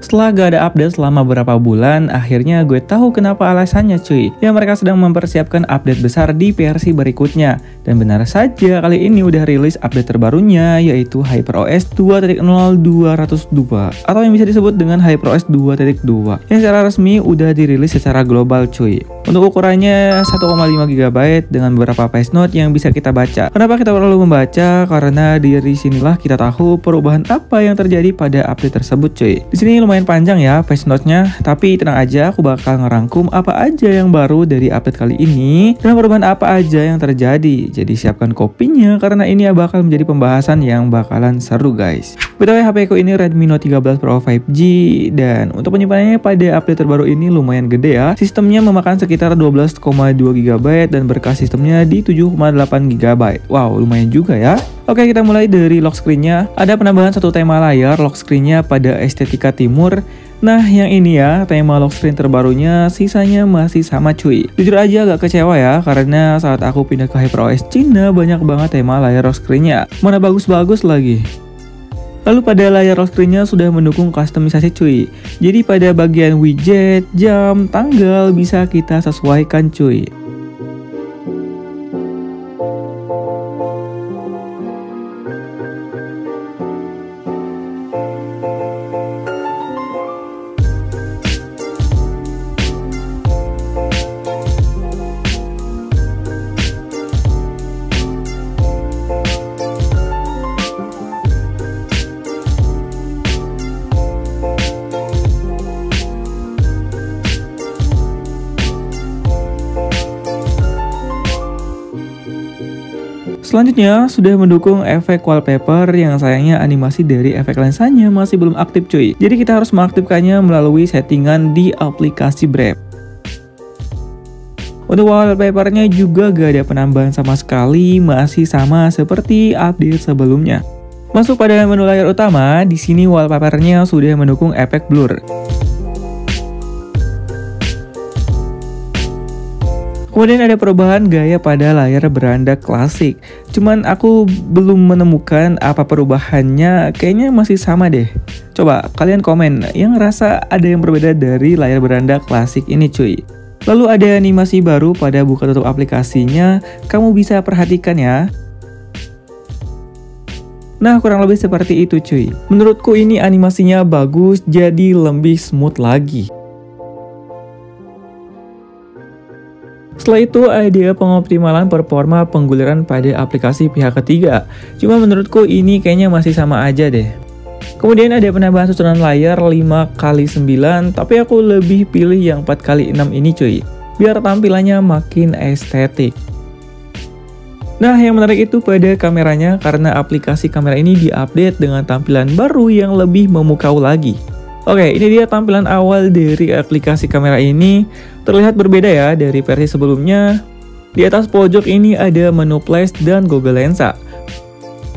Setelah gak ada update selama beberapa bulan, akhirnya gue tahu kenapa alasannya cuy. Ya mereka sedang mempersiapkan update besar di versi berikutnya. Dan benar saja kali ini udah rilis update terbarunya, yaitu HyperOS 2.0 202 atau yang bisa disebut dengan HyperOS 2.2 yang secara resmi udah dirilis secara global cuy. Untuk ukurannya 1,5 GB dengan beberapa patch note yang bisa kita baca. Kenapa kita perlu membaca? Karena dari sinilah kita tahu perubahan apa yang terjadi pada update tersebut cuy. Di sini lumayan panjang ya patch note-nya, tapi tenang aja aku bakal ngerangkum apa aja yang baru dari update kali ini dan perubahan apa aja yang terjadi. Jadi siapkan kopinya karena ini bakal menjadi pembahasan yang bakalan seru guys. BTW HP ku ini Redmi Note 13 Pro 5G dan untuk penyimpanannya pada update terbaru ini lumayan gede ya. Sistemnya memakan sekitar 12,2 GB dan berkas sistemnya di 7,8 GB. Wow, lumayan juga ya. Oke, kita mulai dari lock screen-nya. Ada penambahan satu tema layar lock screen-nya pada estetika timur. Nah, yang ini ya, tema lock screen terbarunya, sisanya masih sama cuy. Jujur aja agak kecewa ya, karena saat aku pindah ke HyperOS Cina, banyak banget tema layar lock screen-nya. Mana bagus-bagus lagi. Lalu pada layar lock screen-nya sudah mendukung kustomisasi cuy. Jadi pada bagian widget, jam, tanggal bisa kita sesuaikan cuy. Selanjutnya sudah mendukung efek wallpaper yang sayangnya animasi dari efek lensanya masih belum aktif cuy. Jadi kita harus mengaktifkannya melalui settingan di aplikasi Brave. Untuk wallpapernya juga gak ada penambahan sama sekali, masih sama seperti update sebelumnya. Masuk pada menu layar utama, di sini wallpapernya sudah mendukung efek blur. Kemudian ada perubahan gaya pada layar beranda klasik. Cuman aku belum menemukan apa perubahannya, kayaknya masih sama deh. Coba kalian komen yang ngerasa ada yang berbeda dari layar beranda klasik ini cuy. Lalu ada animasi baru pada buka tutup aplikasinya, kamu bisa perhatikan ya. Nah kurang lebih seperti itu cuy. Menurutku ini animasinya bagus, jadi lebih smooth lagi. Setelah itu ada pengoptimalan performa pengguliran pada aplikasi pihak ketiga. Cuma menurutku ini kayaknya masih sama aja deh. Kemudian ada penambahan susunan layar 5x9, tapi aku lebih pilih yang 4x6 ini cuy. Biar tampilannya makin estetik. Nah yang menarik itu pada kameranya karena aplikasi kamera ini diupdate dengan tampilan baru yang lebih memukau lagi. Oke, ini dia tampilan awal dari aplikasi kamera ini. Terlihat berbeda ya dari versi sebelumnya. Di atas pojok ini ada menu flash dan Google Lensa.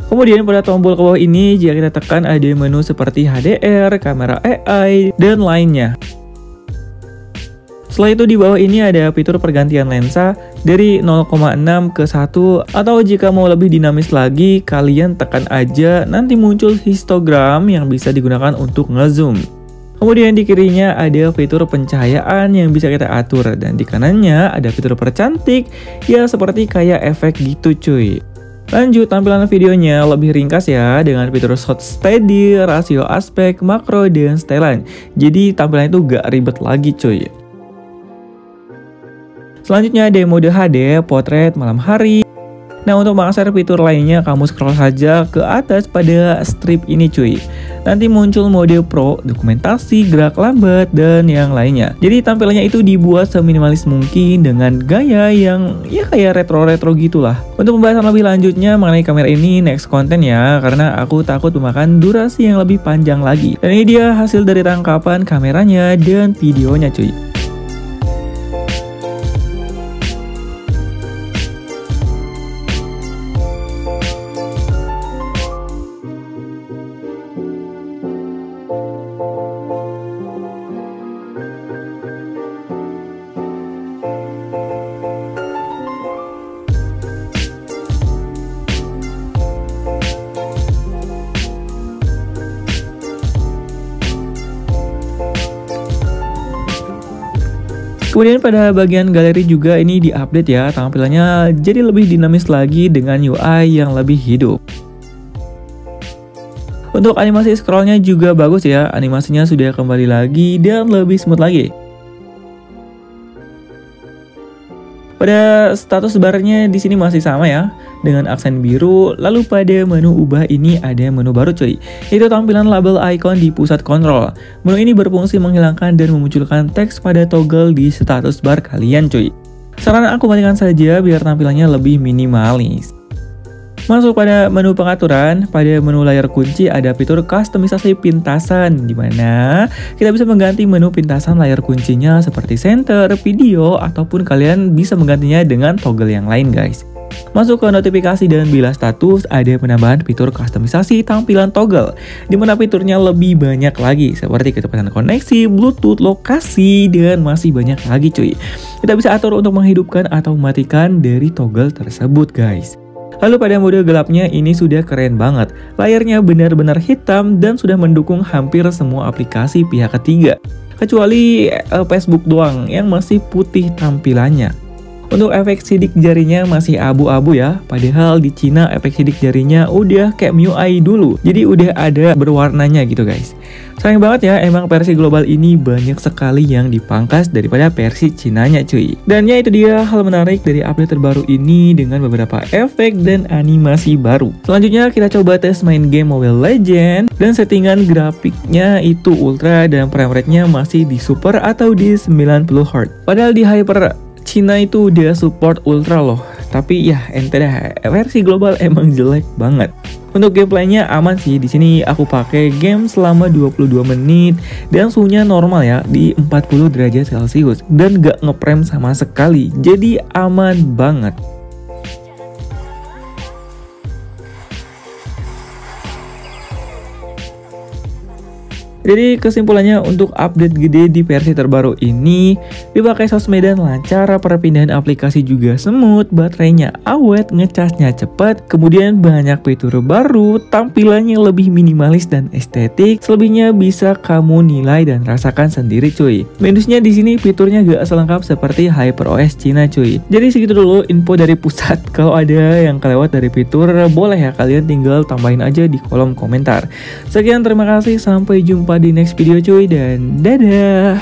Kemudian pada tombol ke bawah ini jika kita tekan ada menu seperti HDR, kamera AI, dan lainnya. Setelah itu di bawah ini ada fitur pergantian lensa dari 0,6 ke 1 atau jika mau lebih dinamis lagi kalian tekan aja nanti muncul histogram yang bisa digunakan untuk ngezoom. Kemudian di kirinya ada fitur pencahayaan yang bisa kita atur dan di kanannya ada fitur percantik ya seperti kayak efek gitu cuy. Lanjut tampilan videonya lebih ringkas ya dengan fitur shot steady, rasio aspek, makro, dan setelan. Jadi tampilannya itu gak ribet lagi cuy. Selanjutnya ada mode HD, potret, malam hari. Nah untuk mengakses fitur lainnya kamu scroll saja ke atas pada strip ini cuy. Nanti muncul mode pro, dokumentasi, gerak lambat, dan yang lainnya. Jadi tampilannya itu dibuat seminimalis mungkin dengan gaya yang ya kayak retro-retro gitulah. Untuk pembahasan lebih lanjutnya mengenai kamera ini next konten ya, karena aku takut memakan durasi yang lebih panjang lagi. Dan ini dia hasil dari tangkapan kameranya dan videonya cuy. Kemudian pada bagian galeri juga ini diupdate ya, tampilannya jadi lebih dinamis lagi dengan UI yang lebih hidup. Untuk animasi scrollnya juga bagus ya, animasinya sudah kembali lagi dan lebih smooth lagi. Pada status barnya di sini masih sama ya, dengan aksen biru. Lalu pada menu ubah ini ada menu baru cuy, yaitu tampilan label icon di pusat kontrol. Menu ini berfungsi menghilangkan dan memunculkan teks pada toggle di status bar kalian cuy. Saran aku matikan saja biar tampilannya lebih minimalis. Masuk pada menu pengaturan, pada menu layar kunci ada fitur kustomisasi pintasan, di mana kita bisa mengganti menu pintasan layar kuncinya seperti center, video, ataupun kalian bisa menggantinya dengan toggle yang lain guys. Masuk ke notifikasi dan bilas status, ada penambahan fitur kustomisasi tampilan toggle, di mana fiturnya lebih banyak lagi, seperti kecepatan koneksi, bluetooth, lokasi, dan masih banyak lagi cuy. Kita bisa atur untuk menghidupkan atau mematikan dari toggle tersebut guys. Lalu pada mode gelapnya ini sudah keren banget, layarnya benar-benar hitam dan sudah mendukung hampir semua aplikasi pihak ketiga, kecuali Facebook doang yang masih putih tampilannya. Untuk efek sidik jarinya masih abu-abu ya, padahal di Cina efek sidik jarinya udah kayak MIUI dulu, jadi udah ada berwarnanya gitu guys. Sayang banget ya, emang versi global ini banyak sekali yang dipangkas daripada versi Cinanya cuy. Dan ya itu dia hal menarik dari update terbaru ini dengan beberapa efek dan animasi baru. Selanjutnya kita coba tes main game Mobile Legends, dan settingan grafiknya itu ultra dan frame rate-nya masih di super atau di 90Hz. Padahal di hyper Cina itu udah support ultra loh, tapi ya ente dah, versi global emang jelek banget. Untuk gameplaynya aman sih, di sini aku pakai game selama 22 menit dan suhunya normal ya di 40 derajat Celcius dan gak ngeprem sama sekali, jadi aman banget. Jadi kesimpulannya untuk update gede di versi terbaru ini, dipakai sosmed dan lancar, perpindahan aplikasi juga smooth, baterainya awet, ngecasnya cepat, kemudian banyak fitur baru, tampilannya lebih minimalis dan estetik. Selebihnya bisa kamu nilai dan rasakan sendiri cuy. Minusnya di sini fiturnya gak selengkap seperti HyperOS Cina cuy. Jadi segitu dulu info dari pusat. Kalau ada yang kelewat dari fitur, boleh ya kalian tinggal tambahin aja di kolom komentar. Sekian, terima kasih, sampai jumpa di next video cuy, dan dadah.